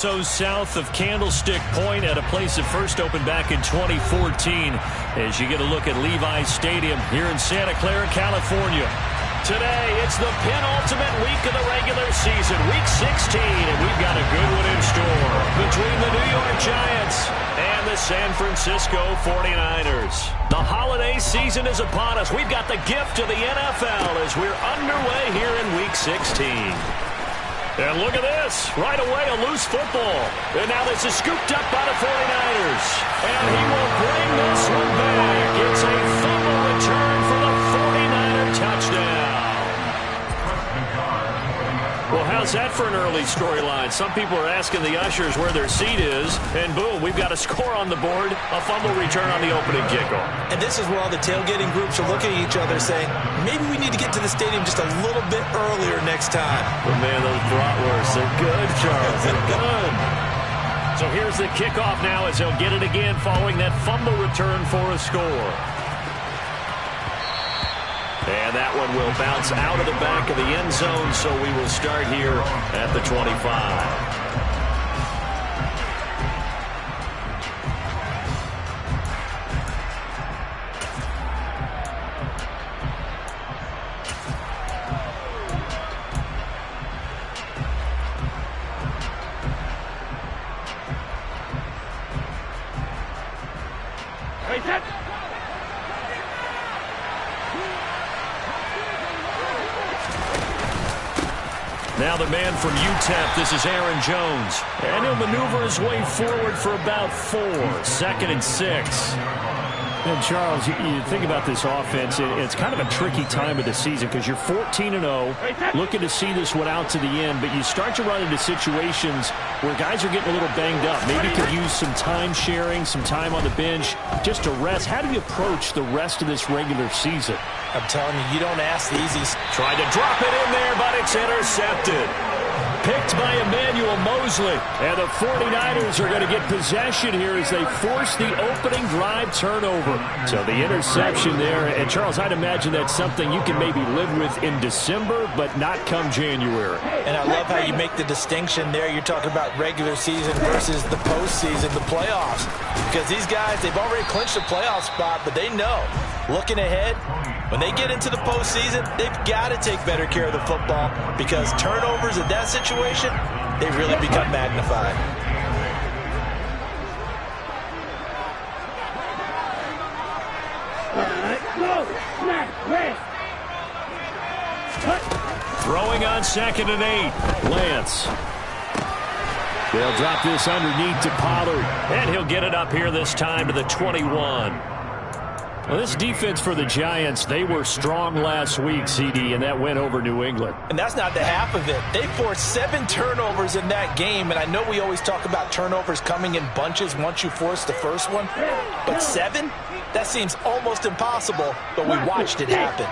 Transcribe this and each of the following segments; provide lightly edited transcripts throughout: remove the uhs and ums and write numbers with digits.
So south of Candlestick Point at a place that first opened back in 2014 as you get a look at Levi's Stadium here in Santa Clara, California. Today, it's the penultimate week of the regular season, week 16, and we've got a good one in store between the New York Giants and the San Francisco 49ers. The holiday season is upon us. We've got the gift of the NFL as we're underway here in week 16. And look at this. Right away, a loose football. And now this is scooped up by the 49ers. And he will bring this one back. It's a fumble return for the 49er touchdown. Well, how's that for an early storyline? Some people are asking the ushers where their seat is. And boom, we've got a score on the board. A fumble return on the opening kickoff. And this is where all the tailgating groups are looking at each other saying, maybe we need to get to the stadium just a little bit earlier next time. But man, those bratwursts, they're good, Charles. They're good. So here's the kickoff now as they'll get it again following that fumble return for a score. And that one will bounce out of the back of the end zone, so we will start here at the 25. Now the man from UTEP, this is Aaron Jones. And he'll maneuver his way forward for about 4. 2nd and 6. And Charles, you think about this offense, it's kind of a tricky time of the season because you're 14-0, looking to see this one out to the end, but you start to run into situations where guys are getting a little banged up. Maybe could use some time sharing, some time on the bench just to rest. How do you approach the rest of this regular season? I'm telling you, you don't ask the easy. Tried to drop it in there, but it's intercepted. Picked by Emmanuel Mosley. And the 49ers are going to get possession here as they force the opening drive turnover. So the interception there. And, Charles, I'd imagine that's something you can maybe live with in December, but not come January. And I love how you make the distinction there. You're talking about regular season versus the postseason, the playoffs. Because these guys, they've already clinched a playoff spot, but they know, looking ahead, when they get into the postseason, they've got to take better care of the football because turnovers in that situation, they really become magnified. Throwing on 2nd and 8. Lance. They'll drop this underneath to Pollard. And he'll get it up here this time to the 21. Well, this defense for the Giants, they were strong last week, CD, and that went over New England. And that's not the half of it. They forced 7 turnovers in that game, and I know we always talk about turnovers coming in bunches once you force the first one, but 7? That seems almost impossible, but we watched it happen.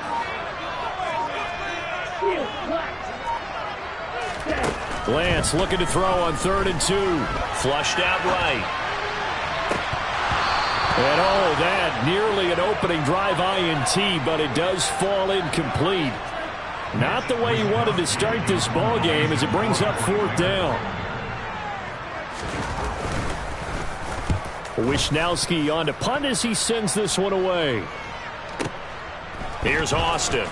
Lance looking to throw on 3rd and 2. Flushed out right. And oh, that nearly an opening drive INT, but it does fall incomplete. Not the way he wanted to start this ball game as it brings up 4th down. Wisnowski on to punt as he sends this one away. Here's Austin.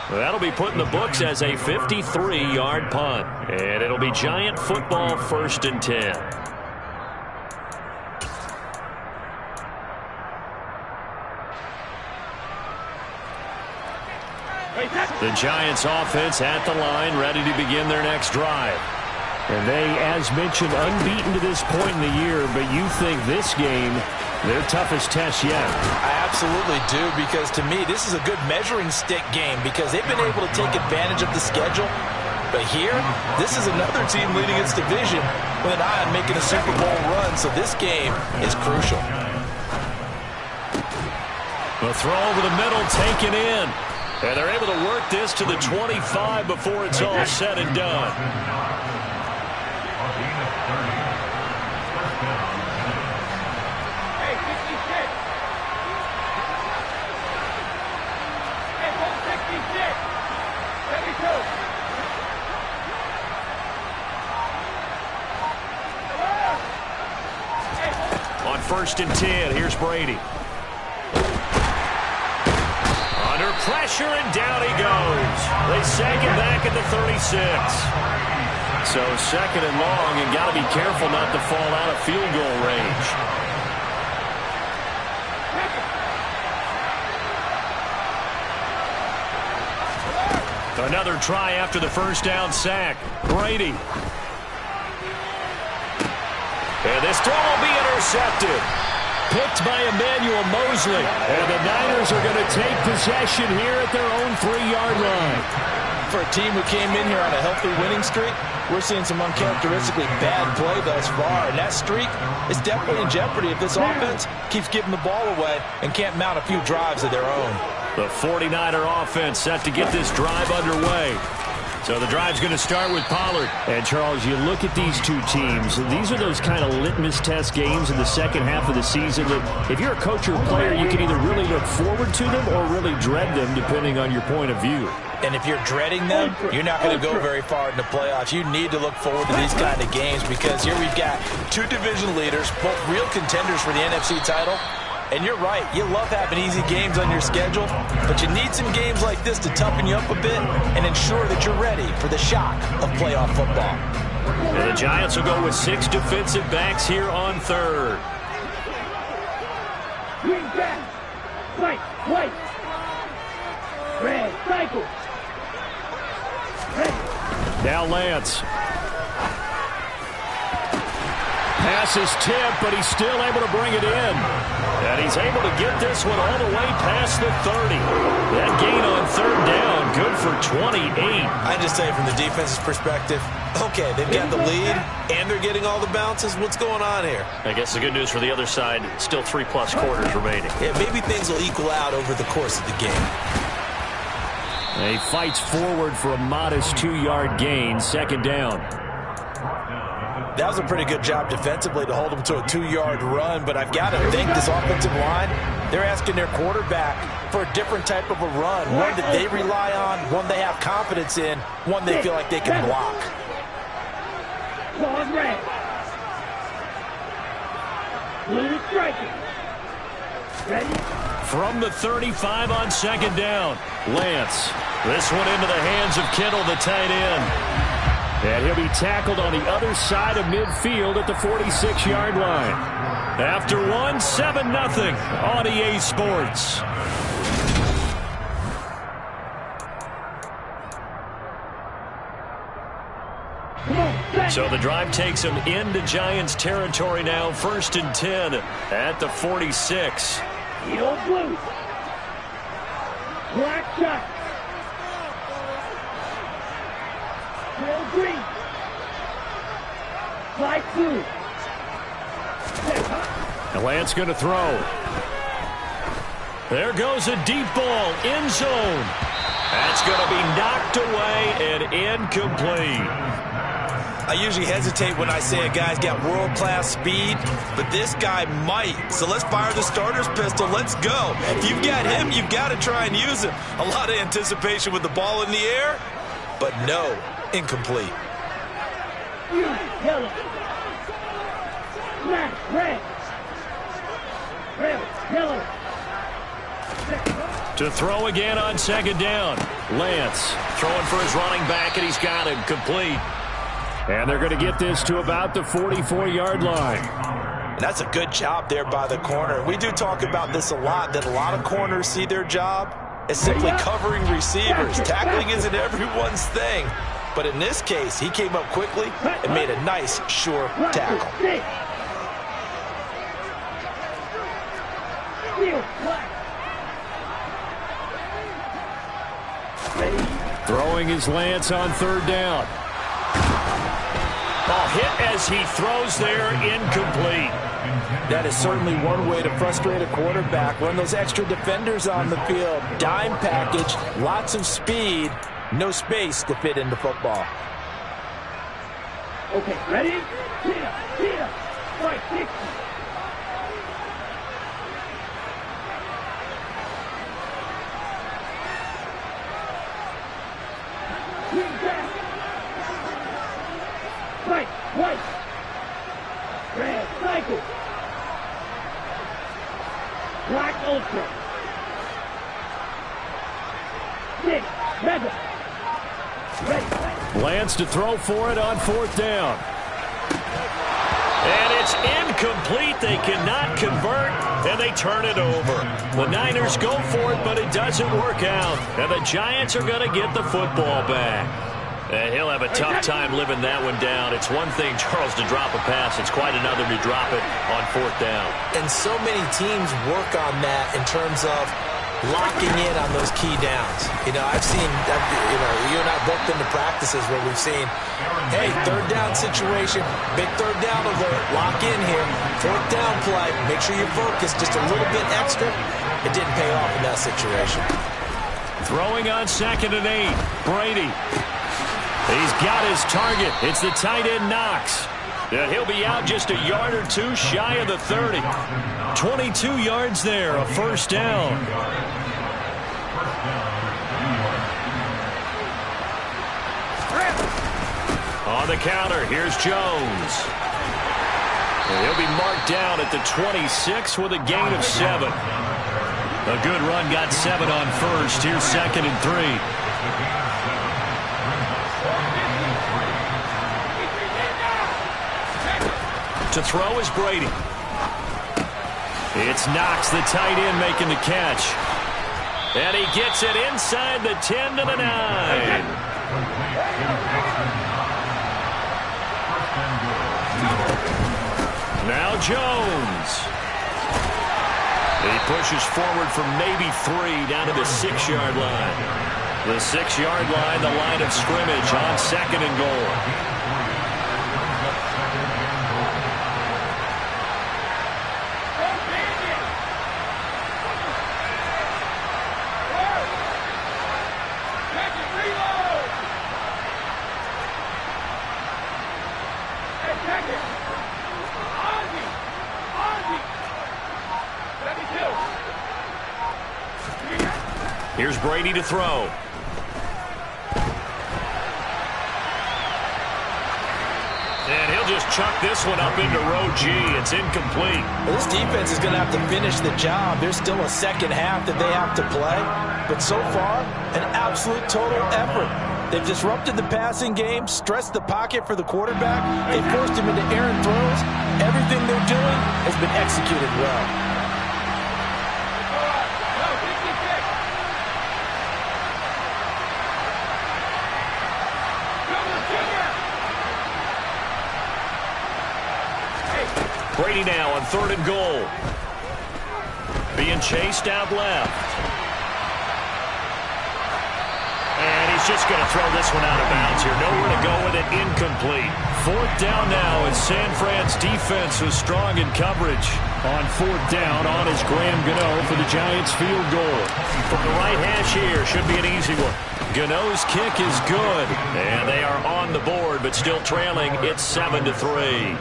That'll be put in the books as a 53-yard punt. And it'll be Giant football 1st and 10. The Giants offense at the line, ready to begin their next drive. And they, as mentioned, unbeaten to this point in the year, but you think this game, their toughest test yet. I absolutely do, because to me, this is a good measuring stick game because they've been able to take advantage of the schedule. But here, this is another team leading its division with an eye on making a Super Bowl run, so this game is crucial. The throw over the middle, taken in. And they're able to work this to the 25 before it's all said and done. 1st and 10. Here's Brady. Under pressure, and down he goes. They sack him back at the 36. So 2nd and long, and got to be careful not to fall out of field goal range. Another try after the 1st down sack. Brady. And this throw will be intercepted. Picked by Emmanuel Mosley. And the Niners are going to take possession here at their own 3-yard line. For a team who came in here on a healthy winning streak, we're seeing some uncharacteristically bad play thus far. And that streak is definitely in jeopardy if this offense keeps giving the ball away and can't mount a few drives of their own. The 49er offense set to get this drive underway. So the drive's going to start with Pollard. And, Charles, you look at these two teams. These are those kind of litmus test games in the second half of the season that if you're a coach or a player, you can either really look forward to them or really dread them, depending on your point of view. And if you're dreading them, you're not going to go very far in the playoffs. You need to look forward to these kind of games because here we've got 2 division leaders, both real contenders for the NFC title. And you're right, you love having easy games on your schedule, but you need some games like this to toughen you up a bit and ensure that you're ready for the shock of playoff football. And the Giants will go with 6 defensive backs here on 3rd. Green back, white, red, cycle. Now Lance. Pass is tipped, but he's still able to bring it in. And he's able to get this one all the way past the 30. That gain on 3rd down, good for 28. I just say from the defense's perspective, okay, they've got the lead, and they're getting all the bounces. What's going on here? I guess the good news for the other side, still 3+ quarters remaining. Yeah, maybe things will equal out over the course of the game. He fights forward for a modest 2-yard gain, 2nd down. That was a pretty good job defensively to hold them to a 2-yard run, but I've got to think this offensive line, they're asking their quarterback for a different type of a run, one that they rely on, one they have confidence in, one they feel like they can block. Blue striking. Ready? From the 35 on 2nd down, Lance. This one into the hands of Kittle, the tight end. And he'll be tackled on the other side of midfield at the 46-yard line. After 7-0 on EA Sports. So the drive takes him into Giants territory now. 1st and 10 at the 46. Yellow blue. Black shot. Yellow green. Light blue. And Lance going to throw. There goes a deep ball, end zone. That's going to be knocked away and incomplete. I usually hesitate when I say a guy's got world-class speed, but this guy might. So let's fire the starter's pistol. Let's go. If you've got him, you've got to try and use him. A lot of anticipation with the ball in the air, but no, incomplete. Yellow. Black, red. Red, yellow. To throw again on 2nd down. Lance throwing for his running back, and he's got him complete. And they're going to get this to about the 44-yard line. And that's a good job there by the corner. We do talk about this a lot, that a lot of corners see their job as simply covering receivers. Tackling isn't everyone's thing. But in this case, he came up quickly and made a nice, sure tackle. Throwing his Lance on 3rd down. Ball hit as he throws there, incomplete. That is certainly one way to frustrate a quarterback. Run those extra defenders on the field. Dime package, lots of speed, no space to fit into football. Okay, ready? Here. Right, 60. Right, white. Red, cycle. Black Ultra. 6, 7. Ready. Lance to throw for it on 4th down. And it's incomplete. They cannot convert, and they turn it over. The Niners go for it, but it doesn't work out. And the Giants are going to get the football back. And he'll have a tough time living that one down. It's one thing, Charles, to drop a pass. It's quite another to drop it on 4th down. And so many teams work on that in terms of locking in on those key downs. I've seen, you and I both been to practices where we've seen, hey, 3rd down situation, big 3rd down alert, lock in here, 4th down play, make sure you're focused just a little bit extra. It didn't pay off in that situation. Throwing on 2nd and 8, Brady. He's got his target. It's the tight end Knox. And he'll be out just a yard or two shy of the 30. 22 yards there, a 1st down. On the counter, here's Jones. And he'll be marked down at the 26 with a gain of 7. A good run got 7 on 1st. Here's 2nd and 3. To throw is Brady. It's Knox, the tight end, making the catch. And he gets it inside the 10 to the 9. Now Jones. He pushes forward from maybe 3 down to the 6-yard line. The 6-yard line, the line of scrimmage on 2nd and goal. Here's Brady to throw. And he'll just chuck this one up into row G. It's incomplete. Well, this defense is going to have to finish the job. There's still a second half that they have to play. But so far, an absolute total effort. They've disrupted the passing game, stressed the pocket for the quarterback. They forced him into errant throws. Everything they're doing has been executed well. Brady now on 3rd and goal. Being chased out left. And he's just going to throw this one out of bounds here. Nowhere to go with it. Incomplete. 4th down now as San Fran's defense was strong in coverage. On 4th down, on is Graham Gano for the Giants field goal. From the right hash here, should be an easy one. Gano's kick is good. And they are on the board, but still trailing. It's 7-3.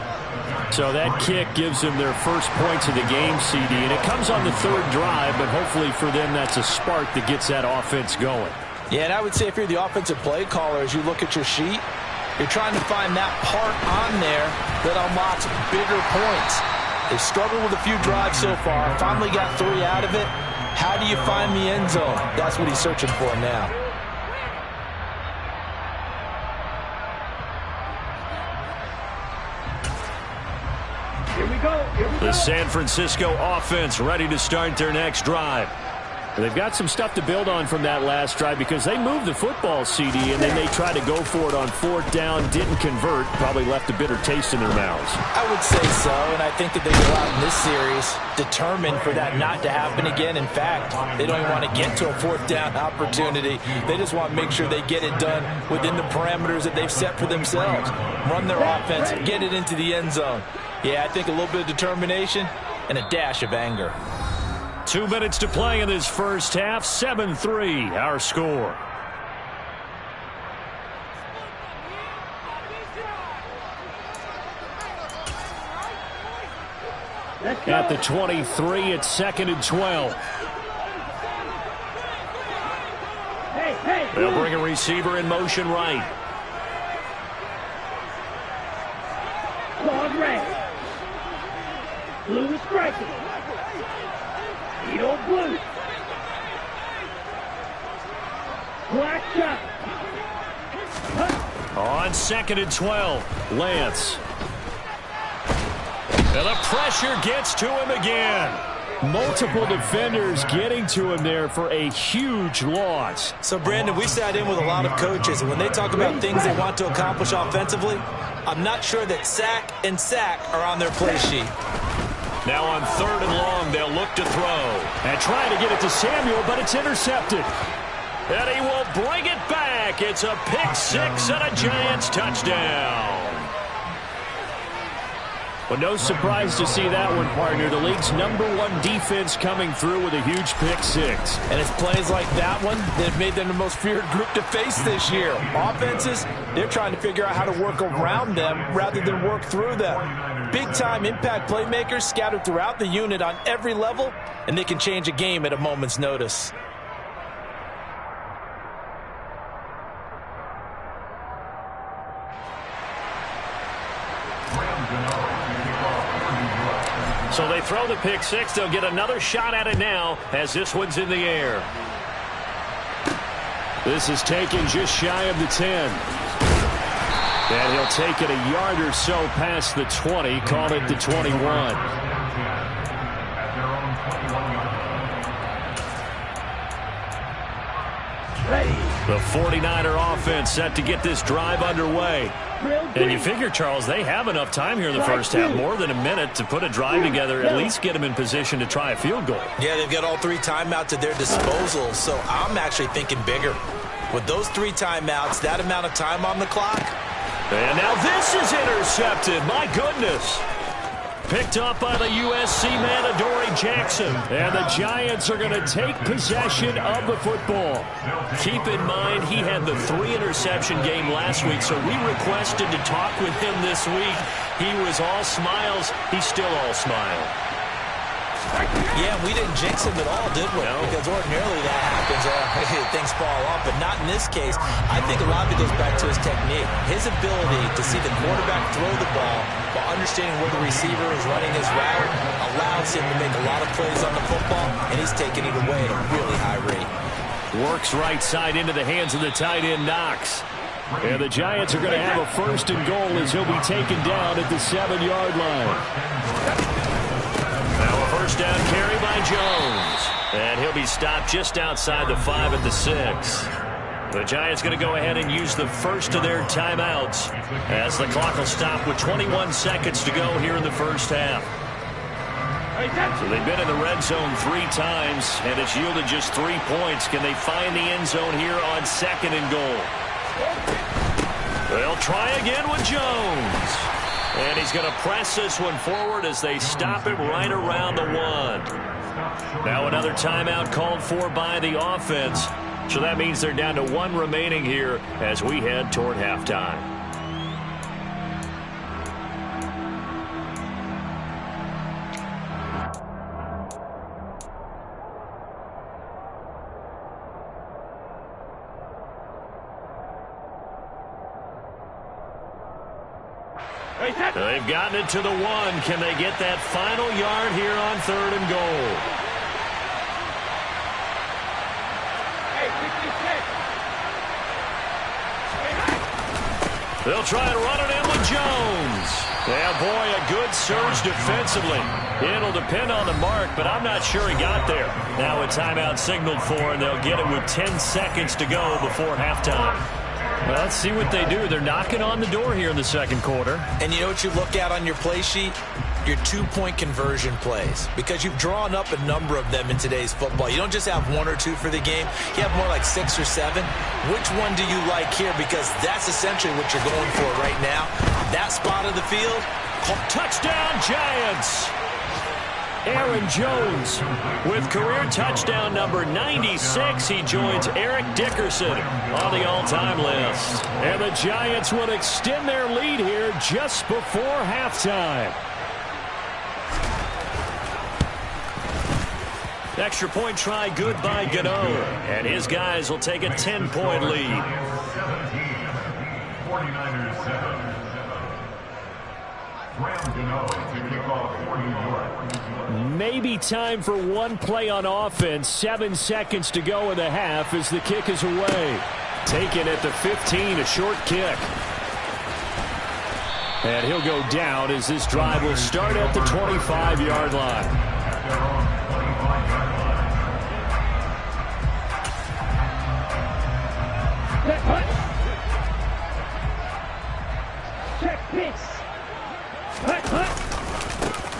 So that kick gives them their first points of the game, CD, and it comes on the 3rd drive, but hopefully for them that's a spark that gets that offense going. Yeah, and I would say if you're the offensive play caller, as you look at your sheet, you're trying to find that part on there that unlocks bigger points. They've struggled with a few drives so far, finally got 3 out of it. How do you find the end zone? That's what he's searching for now. The San Francisco offense ready to start their next drive. They've got some stuff to build on from that last drive because they moved the football, CD, and then they tried to go for it on 4th down, didn't convert, probably left a bitter taste in their mouths. I would say so, and I think that they go out in this series determined for that not to happen again. In fact, they don't even want to get to a 4th down opportunity. They just want to make sure they get it done within the parameters that they've set for themselves. Run their offense, get it into the end zone. Yeah, I think a little bit of determination and a dash of anger. 2 minutes to play in this first half. 7-3, our score. At the 23, it's 2nd and 12. They'll bring a receiver in motion right. Claude red. Blue is striking. Eagle blue. Black shot. On 2nd and 12, Lance. And the pressure gets to him again. Multiple defenders getting to him there for a huge loss. So, Brandon, we sat in with a lot of coaches, and when they talk about things they want to accomplish offensively, I'm not sure that sack and sack are on their play sheet. Now on 3rd and long, they'll look to throw. And trying to get it to Samuel, but it's intercepted. And he will bring it back. It's a pick 6 and a Giants touchdown. Well, no surprise to see that one, partner. The league's #1 defense coming through with a huge pick 6. And it's plays like that one that have made them the most feared group to face this year. Offenses, they're trying to figure out how to work around them rather than work through them. Big-time impact playmakers scattered throughout the unit on every level, and they can change a game at a moment's notice. So they throw the pick 6. They'll get another shot at it now as this one's in the air. This is taken just shy of the 10. And he'll take it a yard or so past the 20, call it the 21. The 49er offense set to get this drive underway. And you figure, Charles, they have enough time here in the first half, more than a minute, to put a drive together, at least get them in position to try a field goal. Yeah, they've got all 3 timeouts at their disposal, so I'm actually thinking bigger. With those 3 timeouts, that amount of time on the clock. And now this is intercepted. My goodness. Picked up by the USC man, Adoree Jackson. And the Giants are going to take possession of the football. Keep in mind, he had the 3-interception game last week, so we requested to talk with him this week. He was all smiles. He's still all smile. Yeah, we didn't jinx him at all, did we? No. Because ordinarily that happens. Things fall off, but not in this case. I think a lot of it goes back to his technique. His ability to see the quarterback throw the ball while understanding where the receiver is running his route allows him to make a lot of plays on the football, and he's taking it away at a really high rate. Works right side into the hands of the tight end, Knox. And the Giants are going to have a 1st and goal as he'll be taken down at the 7-yard line. Now a 1st down carry by Jones. And he'll be stopped just outside the 5 at the 6. The Giants going to go ahead and use the first of their timeouts as the clock will stop with 21 seconds to go here in the first half. So they've been in the red zone 3 times, and it's yielded just 3 points. Can they find the end zone here on 2nd and goal? They'll try again with Jones. And he's going to press this one forward as they stop it right around the 1. Now another timeout called for by the offense. So that means they're down to 1 remaining here as we head toward halftime. They've gotten it to the 1. Can they get that final yard here on 3rd and goal? They'll try and run it in with Jones. Yeah, boy, a good surge defensively. It'll depend on the mark, but I'm not sure he got there. Now a timeout signaled for, and they'll get it with 10 seconds to go before halftime. Well, let's see what they do. They're knocking on the door here in the 2nd quarter. And you know what you look at on your play sheet? Your 2-point conversion plays, because you've drawn up a number of them in today's football. You don't just have 1 or 2 for the game. You have more like 6 or 7. Which one do you like here? Because that's essentially what you're going for right now. That spot of the field. Touchdown, Giants! Aaron Jones with career touchdown number 96. He joins Eric Dickerson on the all-time list. And the Giants will extend their lead here just before halftime. Extra point try good by Gano. And his guys will take a 10-point lead. Maybe time for one play on offense. 7 seconds to go in the half as the kick is away. Taken at the 15, a short kick. And he'll go down as this drive will start at the 25-yard line.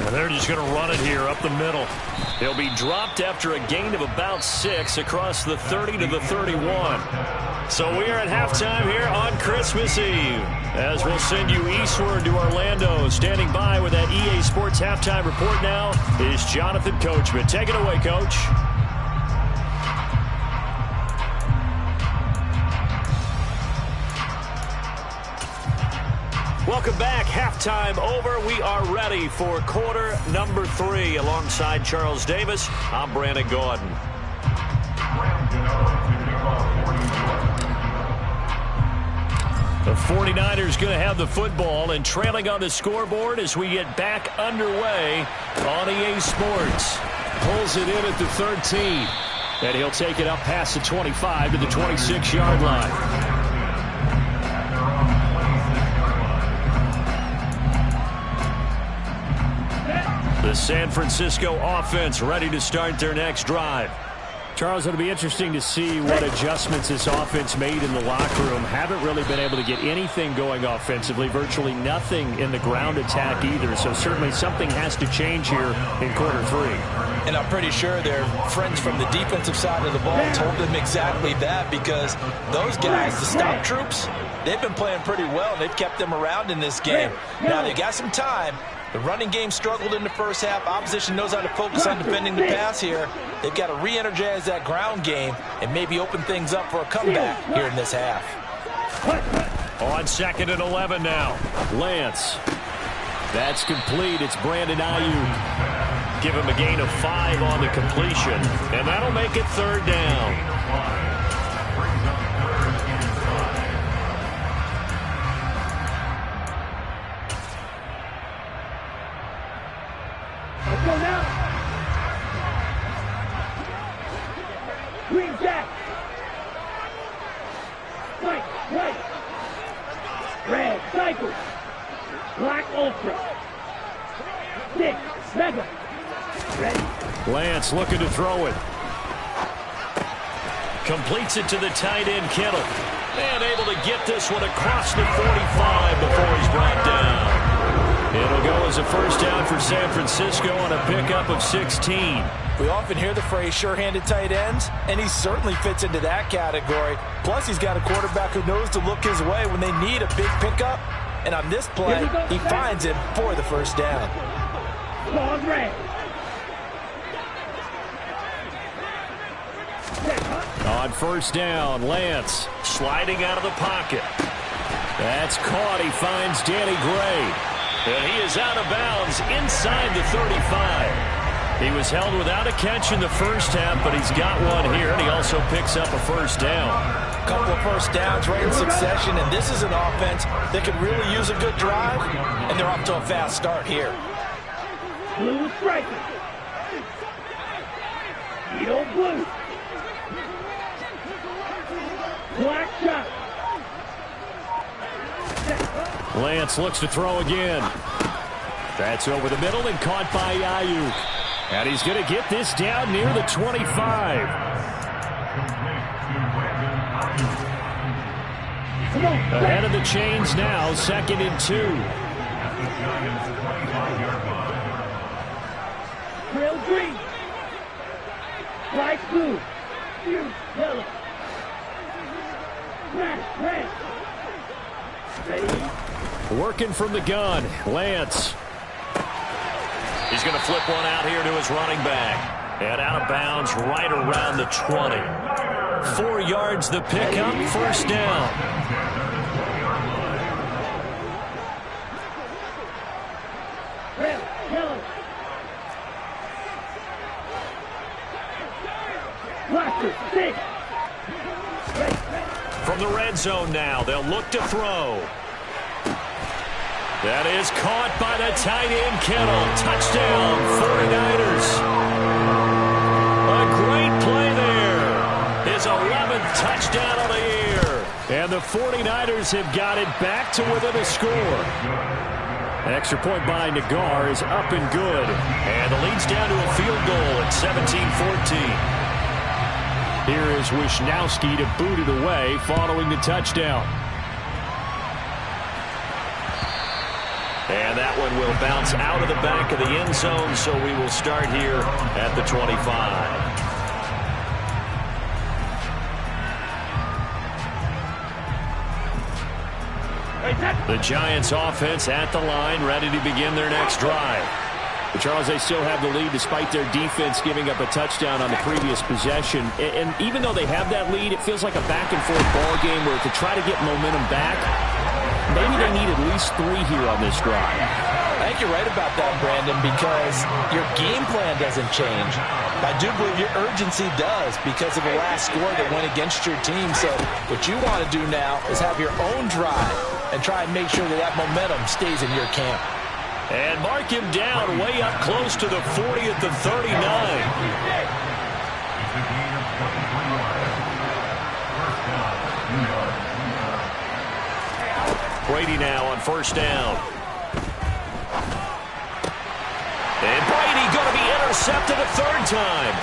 And they're just going to run it here up the middle. He'll be dropped after a gain of about 6 across the 30 to the 31. So we are at halftime here on Christmas Eve, as we'll send you eastward to Orlando. Standing by with that EA Sports halftime report now is Jonathan Coachman. Take it away, Coach. Welcome back. Halftime over. We are ready for quarter number 3. Alongside Charles Davis, I'm Brandon Gordon. The 49ers going to have the football and trailing on the scoreboard as we get back underway on EA Sports. Pulls it in at the 13. And he'll take it up past the 25 to the 26-yard line. The San Francisco offense ready to start their next drive. Charles, it'll be interesting to see what adjustments this offense made in the locker room. Haven't really been able to get anything going offensively. Virtually nothing in the ground attack either. So certainly something has to change here in quarter 3. And I'm pretty sure their friends from the defensive side of the ball told them exactly that, because those guys, the stop troops, they've been playing pretty well. They've kept them around in this game. Now they got some time. The running game struggled in the first half. Opposition knows how to focus on defending the pass here. They've got to re-energize that ground game and maybe open things up for a comeback here in this half. On 2nd and 11 now. Lance. That's complete. It's Brandon Ayuk. Give him a gain of 5 on the completion, and that'll make it 3rd down. Let's go now. Green Jack. White. Red Cycle. Black Ultra. Stick. Mega. Ready. Lance looking to throw it. Completes it to the tight end, Kittle. And able to get this one across the 45 before he's brought down. It'll go as a first down for San Francisco on a pickup of 16. We often hear the phrase sure-handed tight ends, and he certainly fits into that category. Plus, he's got a quarterback who knows to look his way when they need a big pickup. And on this play, he finds him for the first down. Long red. On first down, Lance Sliding out of the pocket. That's caught. He finds Danny Gray. And he is out of bounds inside the 35. He was held without a catch in the first half, but he's got one here, and he also picks up a first down. A couple of first downs right in succession, and this is an offense that could really use a good drive, and they're off to a fast start here. Blue striker. Yellow blue. Black shot. Lance looks to throw again. That's over the middle and caught by Ayuk. And he's going to get this down near the 25. Ahead of the chains now, 2nd and 2. Trail green. Light blue. Yellow. Red. Ready. Working from the gun, Lance. He's going to flip one out here to his running back. And out of bounds right around the 20. 4 yards the pickup, first down. Red, yellow. Blaster, stick. From the red zone now, they'll look to throw. That is caught by the tight end, Kittle. Touchdown, 49ers. A great play there. His 11th touchdown of the year. And the 49ers have got it back to within a score. An extra point by Nagar is up and good. And the lead's down to a field goal at 17-14. Here is Wishnowski to boot it away following the touchdown. And that one will bounce out of the back of the end zone, so we will start here at the 25. The Giants offense at the line, ready to begin their next drive. But Charles, they still have the lead despite their defense giving up a touchdown on the previous possession. And even though they have that lead, it feels like a back-and-forth ball game where to try to get momentum back, maybe they need at least 3 here on this drive. I think you're right about that, Brandon, because your game plan doesn't change. I do believe your urgency does because of the last score that went against your team. So what you want to do now is have your own drive and try and make sure that that momentum stays in your camp. And mark him down way up close to the 40 at the 39. Brady now on first down. And Brady going to be intercepted a 3rd time.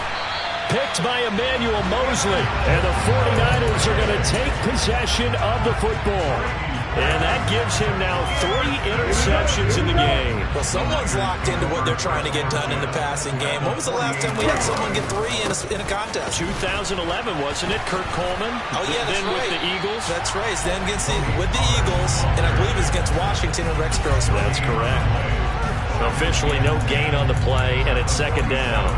Picked by Emmanuel Mosley. And the 49ers are going to take possession of the football. And that gives him now 3 interceptions in the game. Well, someone's locked into what they're trying to get done in the passing game. When was the last time we had someone get 3 in a contest? 2011, wasn't it? Kurt Coleman. Oh, yeah, that's then right. with the Eagles. That's right. Then with the Eagles, and I believe it's against Washington and Rex Grossman. That's correct. Officially no gain on the play, and it's 2nd down.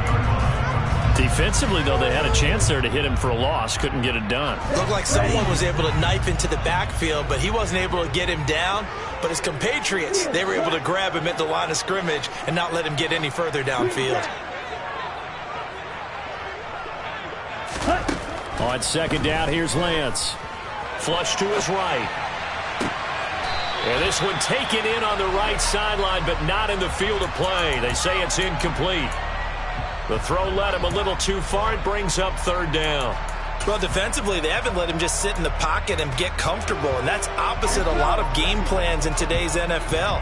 Defensively, though, they had a chance there to hit him for a loss. Couldn't get it done. Looked like someone was able to knife into the backfield, but he wasn't able to get him down. But his compatriots, they were able to grab him at the line of scrimmage and not let him get any further downfield. On 2nd down, here's Lance. Flush to his right. And this one taken in on the right sideline, but not in the field of play. They say it's incomplete. The throw led him a little too far. It brings up 3rd down. Well, defensively, they haven't let him just sit in the pocket and get comfortable, and that's opposite a lot of game plans in today's NFL.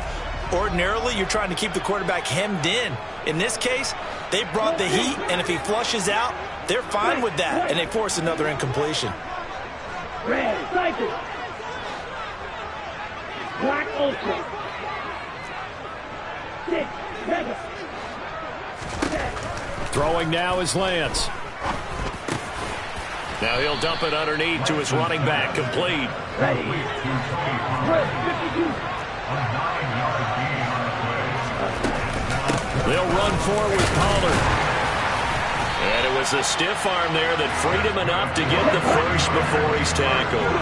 Ordinarily, you're trying to keep the quarterback hemmed in. In this case, they brought the heat, and if he flushes out, they're fine with that, and they force another incompletion. Red, Cypress. Black Ultra. 6, Mega. Throwing now is Lance. Now he'll dump it underneath to his running back. Complete. Ready. They'll run forward with Pollard. And it was a stiff arm there that freed him enough to get the first before he's tackled.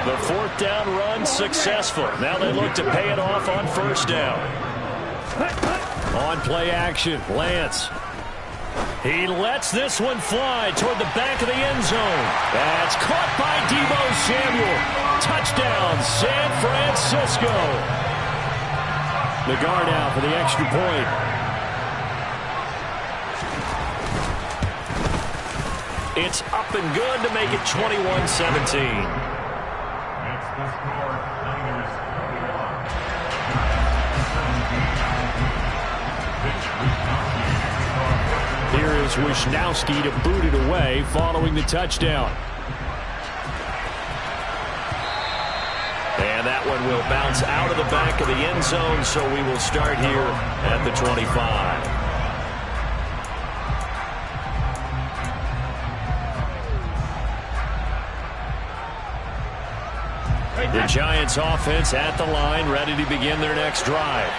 The 4th down run successful. Now they look to pay it off on 1st down. On play action, Lance. He lets this one fly toward the back of the end zone. That's caught by Deebo Samuel. Touchdown, San Francisco. Nagar now for the extra point. It's up and good to make it 21-17. Here is Wishnowski to boot it away following the touchdown. And that one will bounce out of the back of the end zone, so we will start here at the 25. The Giants offense at the line, ready to begin their next drive.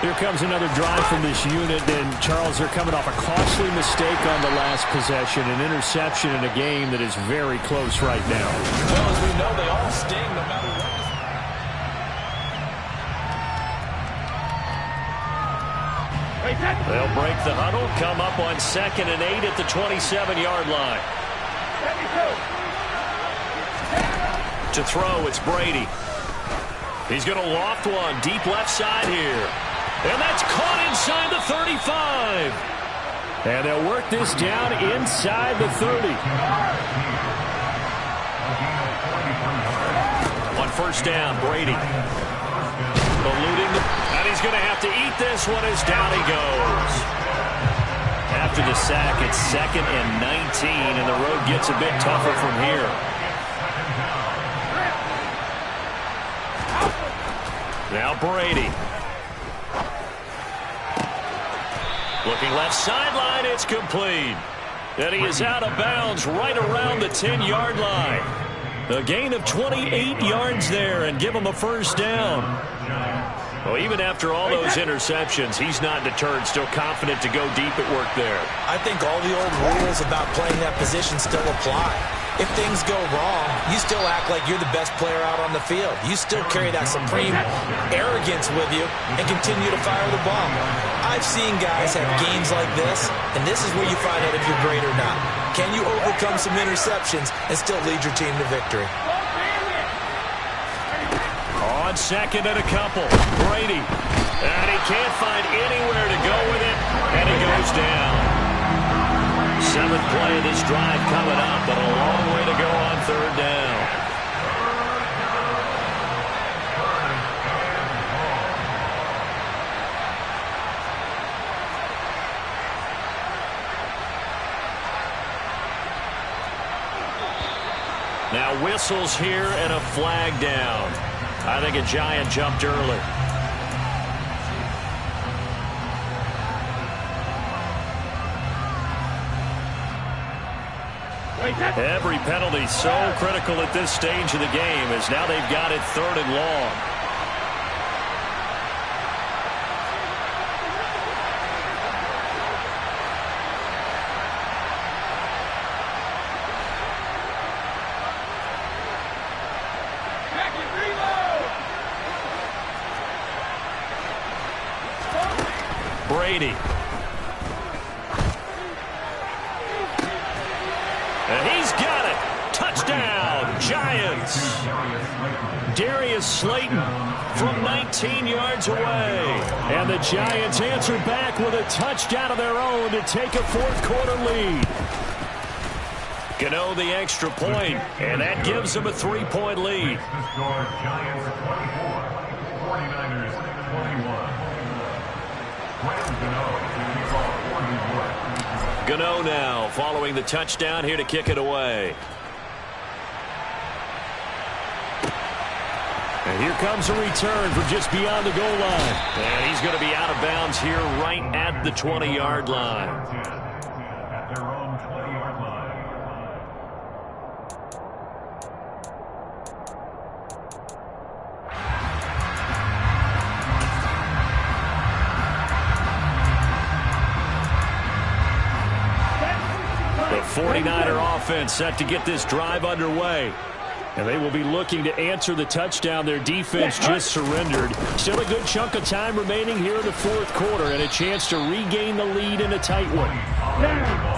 Here comes another drive from this unit, and Charles, they're coming off a costly mistake on the last possession, an interception in a game that is very close right now. Well, as we know, they all sting no matter what. They'll break the huddle, come up on 2nd and 8 at the 27-yard line. To throw, it's Brady. He's going to loft one deep left side here. And that's caught inside the 35. And they'll work this down inside the 30. On first down, Brady. Eluding and he's going to have to eat this one as down he goes. After the sack, it's 2nd and 19, and the road gets a bit tougher from here. Now Brady. Looking left sideline, it's complete. And he is out of bounds right around the 10-yard line. A gain of 28 yards there and give him a first down. Well, even after all those interceptions, he's not deterred, still confident to go deep at work there. I think all the old rules about playing that position still apply. If things go wrong, you still act like you're the best player out on the field. You still carry that supreme arrogance with you and continue to fire the ball. I've seen guys have games like this, and this is where you find out if you're great or not. Can you overcome some interceptions and still lead your team to victory? On second and a couple, Brady. And he can't find anywhere to go with it, and he goes down. 7th play of this drive coming up, but a long way to go on third down. Now whistles here and a flag down. I think a Giant jumped early. Every penalty so critical at this stage of the game as now they've got it 3rd and long. Brady. And he's got it. Touchdown, Giants. Darius Slayton from 19 yards away. And the Giants answer back with a touchdown of their own to take a 4th quarter lead. Gano the extra point, and that gives them a 3-point lead. Giants 24, 49ers 21. Gano now following the touchdown here to kick it away. And here comes a return from just beyond the goal line. And he's going to be out of bounds here right at the 20-yard line. At their own 20-yard line. The 49er offense set to get this drive underway. And they will be looking to answer the touchdown their defense just surrendered. Still a good chunk of time remaining here in the 4th quarter and a chance to regain the lead in a tight one.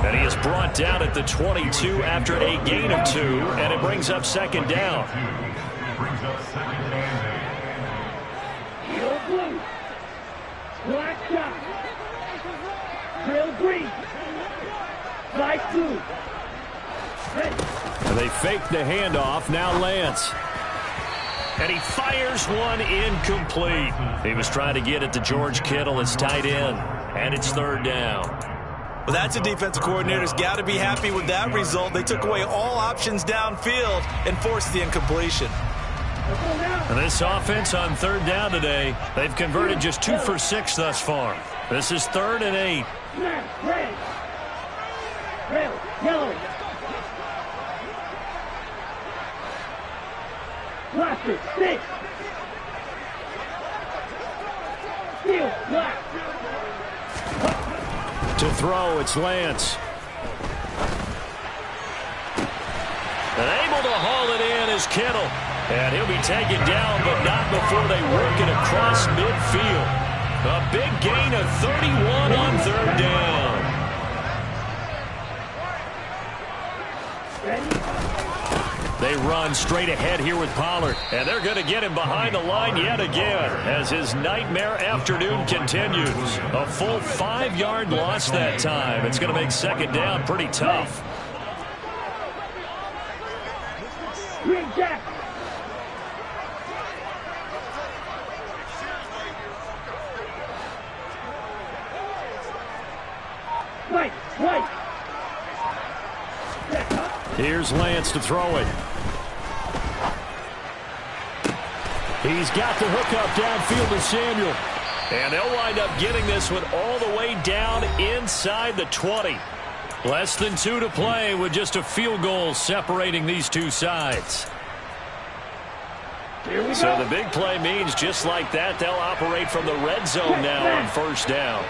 And he is brought down at the 22 after a gain of 2, and it brings up 2nd down. Drill blue. Black dot. Drill green. Light blue. Red. And they fake the handoff. Now Lance. And he fires one incomplete. He was trying to get it to George Kittle. It's tight end. And it's 3rd down. Well, that's a defensive coordinator's got to be happy with that result. They took away all options downfield and forced the incompletion. And this offense on 3rd down today, they've converted just 2 for 6 thus far. This is 3rd and 8. Red. Red. Yellow. Blaster, 6. Steel, black. To throw, it's Lance. And able to haul it in is Kittle. And he'll be taken down, but not before they work it across midfield. A big gain of 31 on 3rd down. They run straight ahead here with Pollard. And they're going to get him behind the line yet again as his nightmare afternoon continues. A full 5-yard loss that time. It's going to make second down pretty tough. Green Jack. White. Here's Lance to throw it. He's got the hookup downfield to Samuel. And they'll wind up getting this one all the way down inside the 20. Less than 2 to play with just a field goal separating these two sides. So the big play means just like that, they'll operate from the red zone now on first down.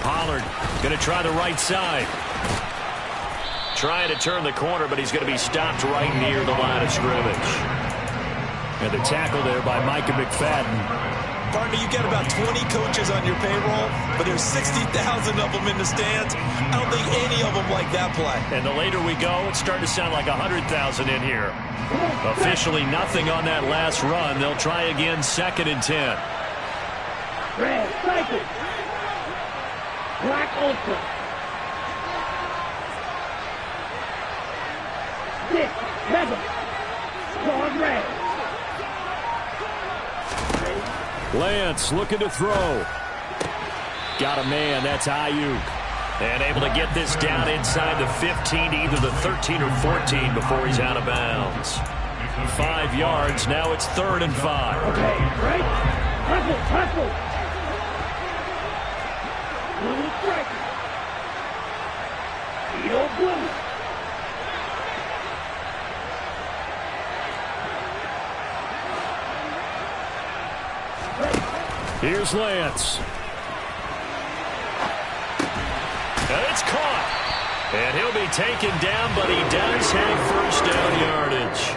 Pollard going to try the right side. Trying to turn the corner, but he's going to be stopped right near the line of scrimmage. And the tackle there by Micah McFadden. Partner, you got about 20 coaches on your payroll, but there's 60,000 of them in the stands. I don't think any of them like that play. And the later we go, it's starting to sound like 100,000 in here. Officially nothing on that last run. They'll try again, 2nd and 10. Red, cycle. Black ultra. 6, 7. Strong red. Lance looking to throw. Got a man. That's Ayuk. And able to get this down inside the 15 to either the 13 or 14 before he's out of bounds. 5 yards. Now it's 3rd and 5. Okay, right. Hustle. Blue strike. Eagle blue. Here's Lance. And it's caught. And he'll be taken down, but he does have first down yardage.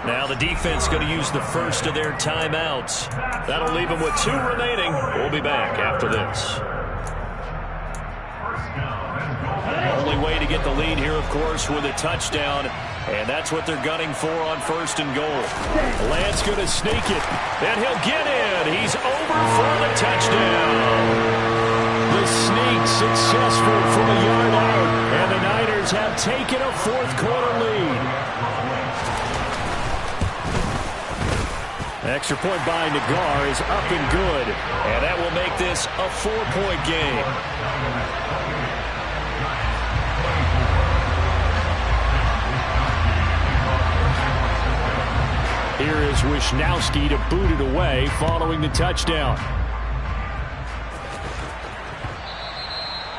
Now the defense going to use the first of their timeouts. That'll leave them with 2 remaining. We'll be back after this. Only way to get the lead here, of course, with a touchdown. And that's what they're gunning for on 1st and goal. Lance going to sneak it. And he'll get in. He's over for the touchdown. The sneak successful from a yard out. And the Niners have taken a 4th quarter lead. Extra point by Nagar is up and good. And that will make this a 4-point game. Here is Wisnowski to boot it away following the touchdown.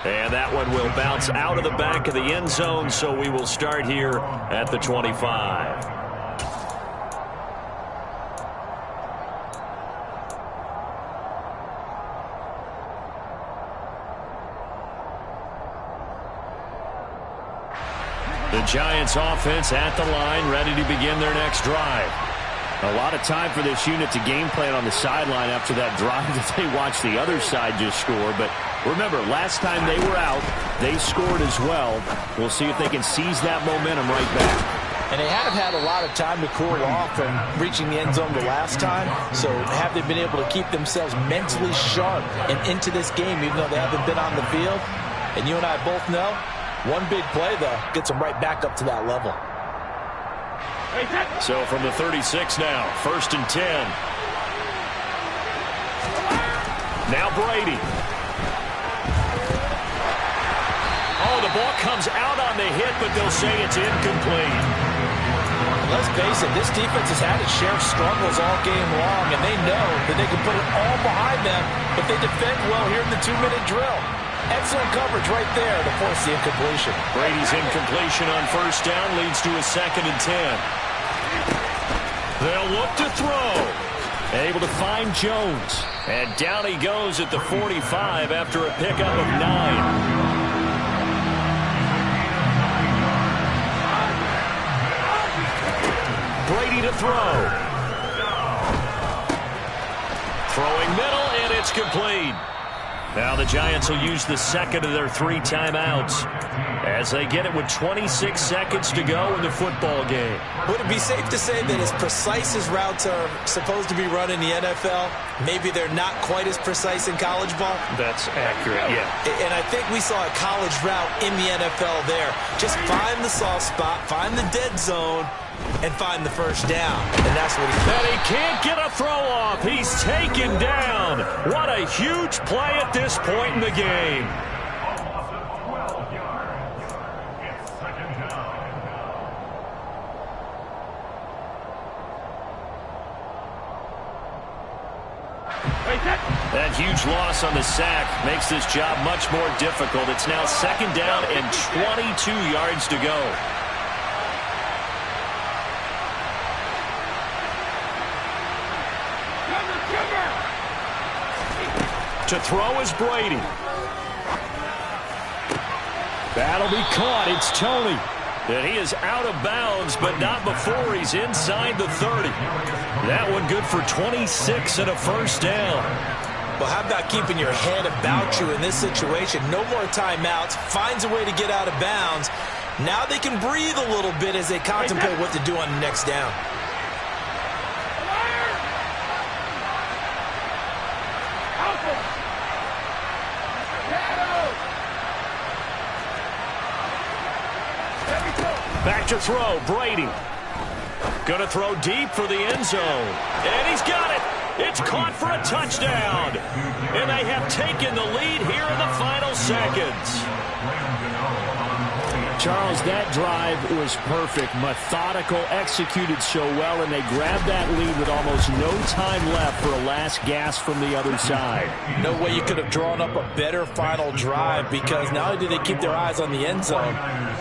And that one will bounce out of the back of the end zone, so we will start here at the 25. The Giants offense at the line, ready to begin their next drive. A lot of time for this unit to game plan on the sideline after that drive that they watched the other side just score. But remember, last time they were out, they scored as well. We'll see if they can seize that momentum right back. And they haven't had a lot of time to cool off from reaching the end zone the last time. So have they been able to keep themselves mentally sharp and into this game, even though they haven't been on the field? And you and I both know, one big play, though, gets them right back up to that level. So from the 36 now, 1st and 10. Now Brady. Oh, the ball comes out on the hit, but they'll say it's incomplete. Let's face it, this defense has had its share of struggles all game long, and they know that they can put it all behind them if they defend well here in the 2-minute drill. Excellent coverage right there to force the incompletion. Brady's incompletion on 1st down leads to a 2nd and 10. They'll look to throw. Able to find Jones. And down he goes at the 45 after a pickup of 9. Brady to throw. Throwing middle, and it's complete. Now the Giants will use the second of their 3 timeouts as they get it with 26 seconds to go in the football game. Would it be safe to say that as precise as routes are supposed to be run in the NFL, maybe they're not quite as precise in college ball? That's accurate, yeah. And I think we saw a college route in the NFL there. Just find the soft spot, find the dead zone, and find the first down. And that's what he's doing. And he can't get a throw off. He's taken down. What a huge play at this point in the game. That huge loss on the sack makes this job much more difficult. It's now 2nd down and 22 yards to go. To throw is Brady. That'll be caught. It's Tony. And he is out of bounds, but not before he's inside the 30. That one good for 26 and a first down. Well, how about keeping your head about you in this situation? No more timeouts. Finds a way to get out of bounds. Now they can breathe a little bit as they contemplate what to do on the next down. Back to throw, Brady. Going to throw deep for the end zone. And he's got it. It's caught for a touchdown. And they have taken the lead here in the final seconds. Charles, that drive was perfect, methodical, executed so well, and they grabbed that lead with almost no time left for a last gasp from the other side. No way you could have drawn up a better final drive, because not only did they keep their eyes on the end zone,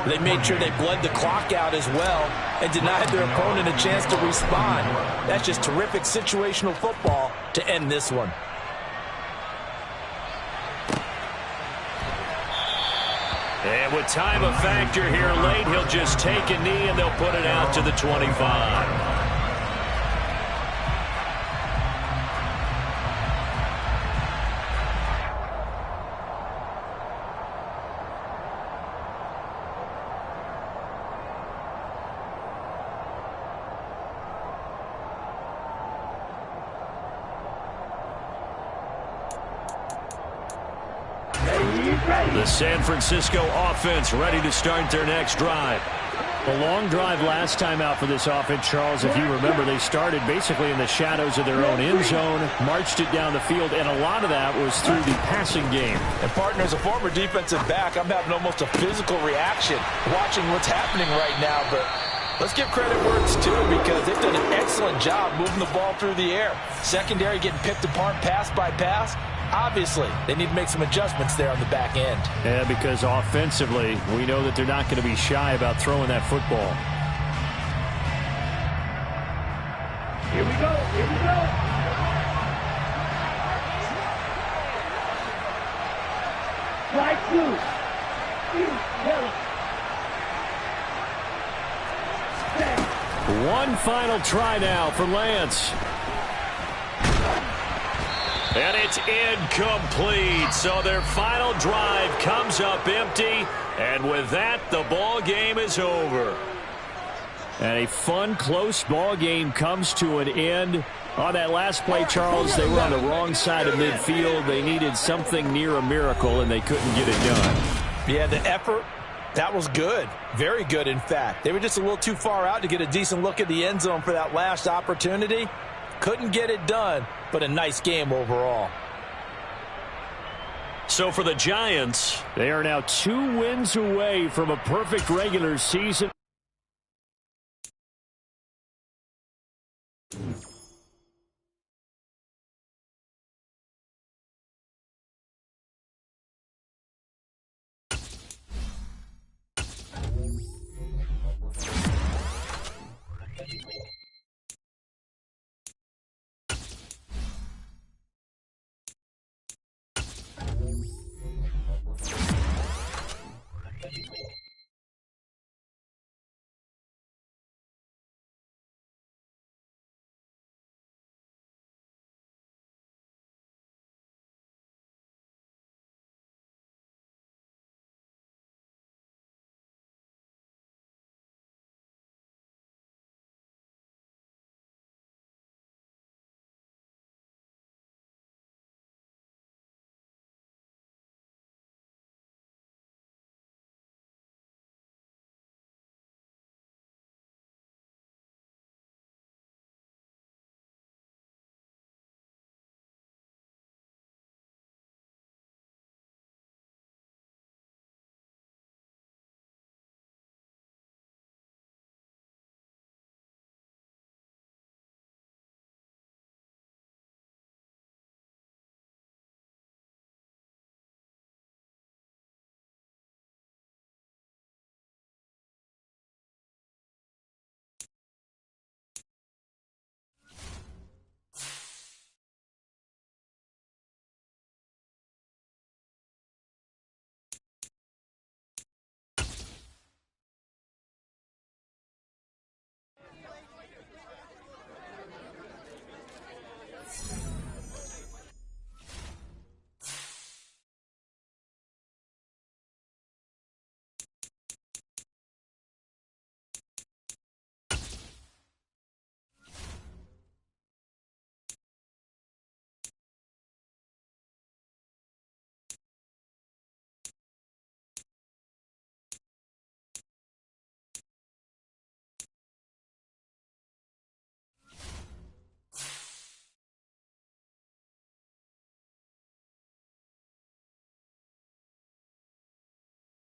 they made sure they bled the clock out as well and denied their opponent a chance to respond. That's just terrific situational football to end this one. And with time a factor here late, he'll just take a knee and they'll put it out to the 25. The San Francisco offense ready to start their next drive. A long drive last time out for this offense, Charles. If you remember, they started basically in the shadows of their own end zone, marched it down the field, and a lot of that was through the passing game. And, partner, as a former defensive back, I'm having almost a physical reaction watching what's happening right now. But let's give credit where it's due, because they've done an excellent job moving the ball through the air. Secondary getting picked apart pass by pass. Obviously, they need to make some adjustments there on the back end. Yeah, because offensively, we know that they're not going to be shy about throwing that football. Here we go. Here we go. Strike 2. One final try now for Lance. And it's incomplete. So their final drive comes up empty. And with that, the ball game is over. And a fun, close ball game comes to an end. On that last play, Charles, they were on the wrong side of midfield. They needed something near a miracle, and they couldn't get it done. Yeah, the effort, that was good. Very good, in fact. They were just a little too far out to get a decent look at the end zone for that last opportunity. Couldn't get it done, but a nice game overall. So for the Giants, they are now 2 wins away from a perfect regular season.